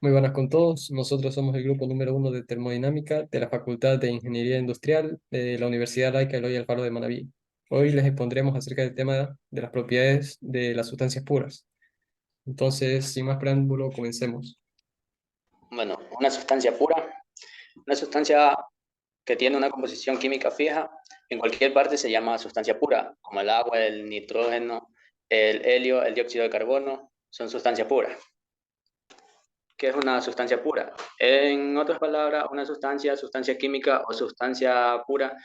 Muy buenas con todos. Nosotros somos el grupo número 1 de termodinámica de la Facultad de Ingeniería Industrial de la Universidad Laica Eloy Alfaro de Manabí. Hoy les expondremos acerca del tema de las propiedades de las sustancias puras. Entonces, sin más preámbulo, comencemos. Bueno, una sustancia pura, una sustancia que tiene una composición química fija, en cualquier parte se llama sustancia pura, como el agua, el nitrógeno, el helio, el dióxido de carbono, son sustancias puras. ¿Qué es una sustancia pura? En otras palabras, una sustancia química o sustancia pura,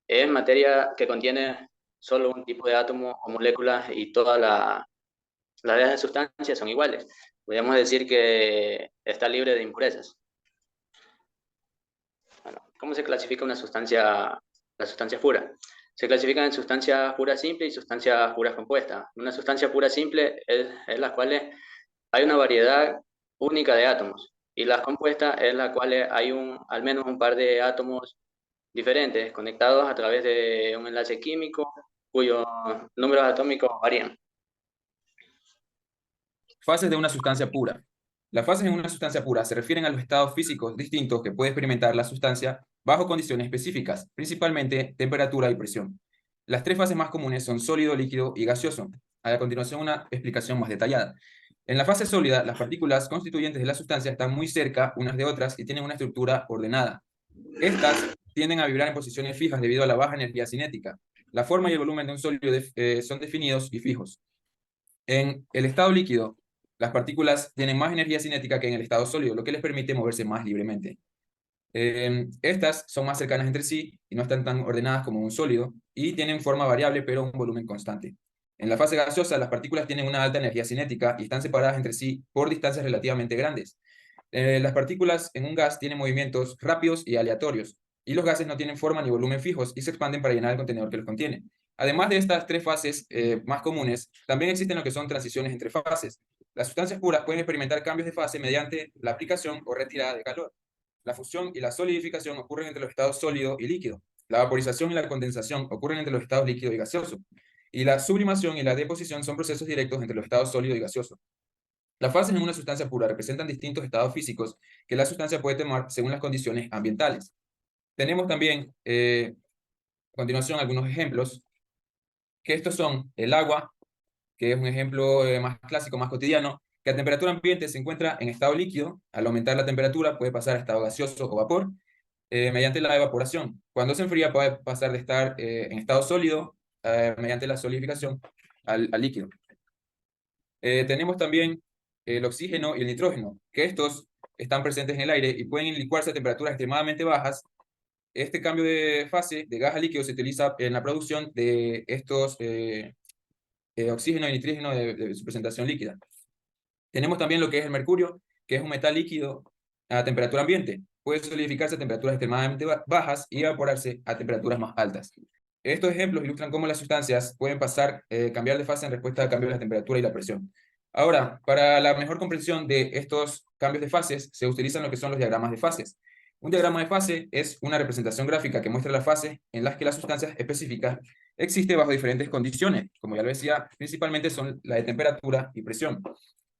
es materia que contiene solo un tipo de átomo o moléculas y todas las demás sustancias son iguales. Podríamos decir que está libre de impurezas. Bueno, ¿cómo se clasifica la sustancia pura? Se clasifican en sustancias puras simples y sustancias puras compuestas. Una sustancia pura simple es las cuales hay una variedad única de átomos y las compuestas es las cuales hay al menos un par de átomos diferentes conectados a través de un enlace químico cuyos números atómicos varían. Fases de una sustancia pura. Las fases en una sustancia pura se refieren a los estados físicos distintos que puede experimentar la sustancia bajo condiciones específicas, principalmente temperatura y presión. Las tres fases más comunes son sólido, líquido y gaseoso. A continuación, una explicación más detallada. En la fase sólida, las partículas constituyentes de la sustancia están muy cerca unas de otras y tienen una estructura ordenada. Estas tienden a vibrar en posiciones fijas debido a la baja energía cinética. La forma y el volumen de un sólido son definidos y fijos. En el estado líquido, las partículas tienen más energía cinética que en el estado sólido, lo que les permite moverse más libremente. Estas son más cercanas entre sí y no están tan ordenadas como un sólido y tienen forma variable pero un volumen constante. En la fase gaseosa, las partículas tienen una alta energía cinética y están separadas entre sí por distancias relativamente grandes. Las partículas en un gas tienen movimientos rápidos y aleatorios, y los gases no tienen forma ni volumen fijos y se expanden para llenar el contenedor que los contiene. Además de estas tres fases más comunes, también existen lo que son transiciones entre fases. Las sustancias puras pueden experimentar cambios de fase mediante la aplicación o retirada de calor. La fusión y la solidificación ocurren entre los estados sólido y líquido. La vaporización y la condensación ocurren entre los estados líquido y gaseoso. Y la sublimación y la deposición son procesos directos entre los estados sólido y gaseoso. Las fases en una sustancia pura representan distintos estados físicos que la sustancia puede tomar según las condiciones ambientales. Tenemos también, a continuación, algunos ejemplos, que estos son el agua, que es un ejemplo más clásico, más cotidiano, que a temperatura ambiente se encuentra en estado líquido. Al aumentar la temperatura puede pasar a estado gaseoso o vapor mediante la evaporación. Cuando se enfría puede pasar de estar en estado sólido mediante la solidificación al líquido. Tenemos también el oxígeno y el nitrógeno, que estos están presentes en el aire y pueden licuarse a temperaturas extremadamente bajas. Este cambio de fase de gas a líquido se utiliza en la producción de estos oxígeno y nitrógeno de su presentación líquida. Tenemos también lo que es el mercurio, que es un metal líquido a temperatura ambiente. Puede solidificarse a temperaturas extremadamente bajas y evaporarse a temperaturas más altas. Estos ejemplos ilustran cómo las sustancias pueden cambiar de fase en respuesta al cambio de la temperatura y la presión. Ahora, para la mejor comprensión de estos cambios de fases, se utilizan lo que son los diagramas de fases. Un diagrama de fase es una representación gráfica que muestra las fases en las que las sustancias específicas existen bajo diferentes condiciones. Como ya lo decía, principalmente son la de temperatura y presión.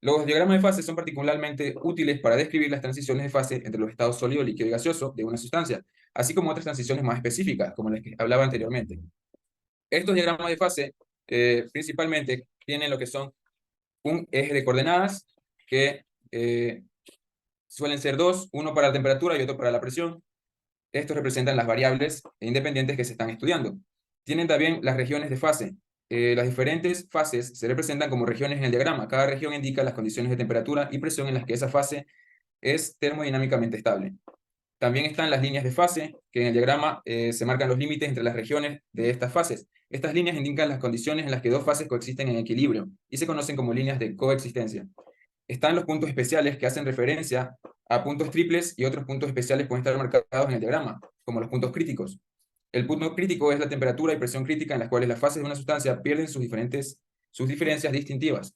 Los diagramas de fase son particularmente útiles para describir las transiciones de fase entre los estados sólido, líquido y gaseoso de una sustancia, así como otras transiciones más específicas, como las que hablaba anteriormente. Estos diagramas de fase principalmente tienen lo que son un eje de coordenadas, que suelen ser dos, uno para la temperatura y otro para la presión. Estos representan las variables independientes que se están estudiando. Tienen también las regiones de fase. Las diferentes fases se representan como regiones en el diagrama. Cada región indica las condiciones de temperatura y presión en las que esa fase es termodinámicamente estable. También están las líneas de fase, que en el diagrama se marcan los límites entre las regiones de estas fases. Estas líneas indican las condiciones en las que dos fases coexisten en equilibrio y se conocen como líneas de coexistencia. Están los puntos especiales que hacen referencia a puntos triples y otros puntos especiales pueden estar marcados en el diagrama, como los puntos críticos. El punto crítico es la temperatura y presión crítica en las cuales las fases de una sustancia pierden sus diferencias distintivas.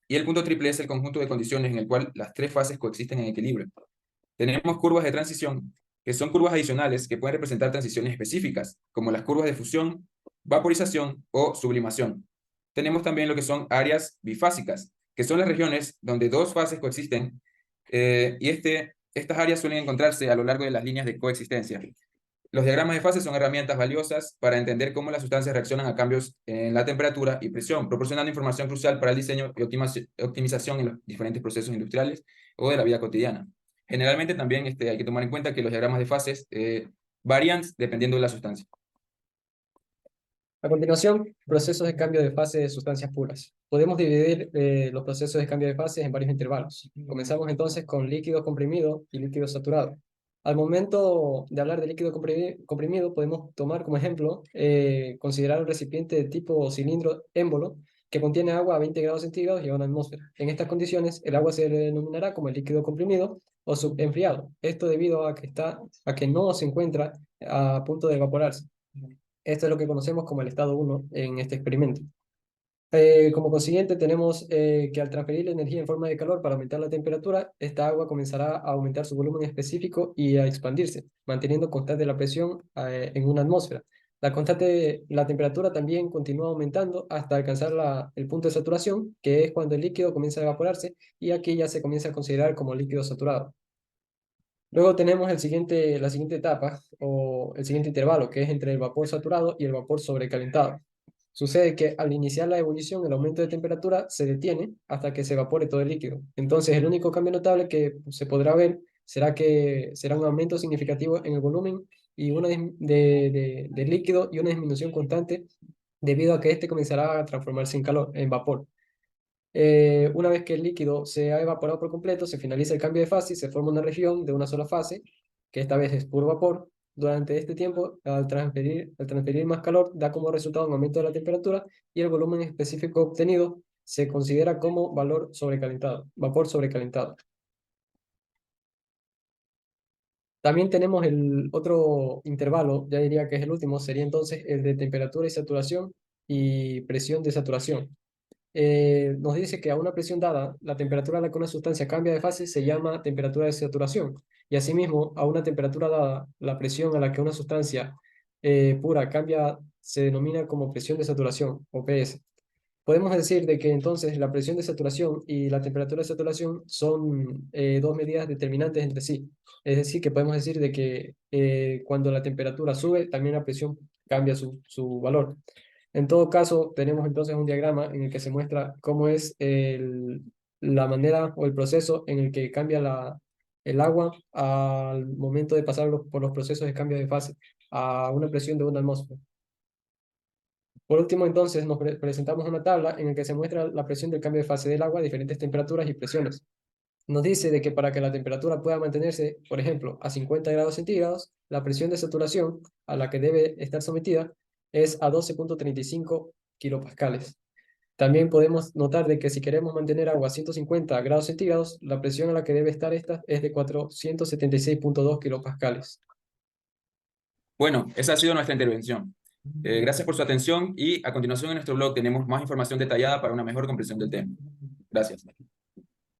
Y el punto triple es el conjunto de condiciones en el cual las tres fases coexisten en equilibrio. Tenemos curvas de transición, que son curvas adicionales que pueden representar transiciones específicas, como las curvas de fusión, vaporización o sublimación. Tenemos también lo que son áreas bifásicas, que son las regiones donde dos fases coexisten Y estas áreas suelen encontrarse a lo largo de las líneas de coexistencia. Los diagramas de fase son herramientas valiosas para entender cómo las sustancias reaccionan a cambios en la temperatura y presión, proporcionando información crucial para el diseño y optimización en los diferentes procesos industriales o de la vida cotidiana. Generalmente también hay que tomar en cuenta que los diagramas de fases varían dependiendo de la sustancia. A continuación, procesos de cambio de fase de sustancias puras. Podemos dividir los procesos de cambio de fase en varios intervalos. Comenzamos entonces con líquido comprimido y líquido saturado. Al momento de hablar de líquido comprimido, podemos tomar como ejemplo, considerar un recipiente de tipo cilindro émbolo que contiene agua a 20 grados centígrados y a una atmósfera. En estas condiciones, el agua se denominará como el líquido comprimido o subenfriado. Esto debido a que no se encuentra a punto de evaporarse. Esto es lo que conocemos como el estado 1 en este experimento. Como consiguiente, tenemos que al transferir la energía en forma de calor para aumentar la temperatura, esta agua comenzará a aumentar su volumen específico y a expandirse, manteniendo constante la presión en una atmósfera. La temperatura también continúa aumentando hasta alcanzar el punto de saturación, que es cuando el líquido comienza a evaporarse, y aquí ya se comienza a considerar como líquido saturado. Luego tenemos la siguiente etapa o el siguiente intervalo, que es entre el vapor saturado y el vapor sobrecalentado. Sucede que al iniciar la ebullición, el aumento de temperatura se detiene hasta que se evapore todo el líquido. Entonces, el único cambio notable que se podrá ver será un aumento significativo en el volumen y del líquido y una disminución constante debido a que este comenzará a transformarse en vapor. Una vez que el líquido se ha evaporado por completo, se finaliza el cambio de fase y se forma una región de una sola fase, que esta vez es puro vapor. Durante este tiempo, al transferir más calor, da como resultado un aumento de la temperatura y el volumen específico obtenido se considera como vapor sobrecalentado. También tenemos el otro intervalo, ya diría que es el último, sería entonces el de temperatura y saturación y presión de saturación. Nos dice que a una presión dada, la temperatura a la que una sustancia cambia de fase se llama temperatura de saturación. Y asimismo, a una temperatura dada, la presión a la que una sustancia pura cambia se denomina como presión de saturación, o PS. Podemos decir de que entonces la presión de saturación y la temperatura de saturación son dos medidas determinantes entre sí. Es decir, que podemos decir de que cuando la temperatura sube, también la presión cambia su valor. En todo caso, tenemos entonces un diagrama en el que se muestra cómo es la manera o el proceso en el que cambia el agua al momento de pasar por los procesos de cambio de fase a una presión de una atmósfera. Por último, entonces, nos presentamos una tabla en la que se muestra la presión del cambio de fase del agua a diferentes temperaturas y presiones. Nos dice de que para que la temperatura pueda mantenerse, por ejemplo, a 50 grados centígrados, la presión de saturación a la que debe estar sometida es a 12,35 kilopascales. También podemos notar de que si queremos mantener agua a 150 grados centígrados, la presión a la que debe estar esta es de 476,2 kilopascales. Bueno, esa ha sido nuestra intervención. Gracias por su atención y a continuación en nuestro blog tenemos más información detallada para una mejor comprensión del tema. Gracias.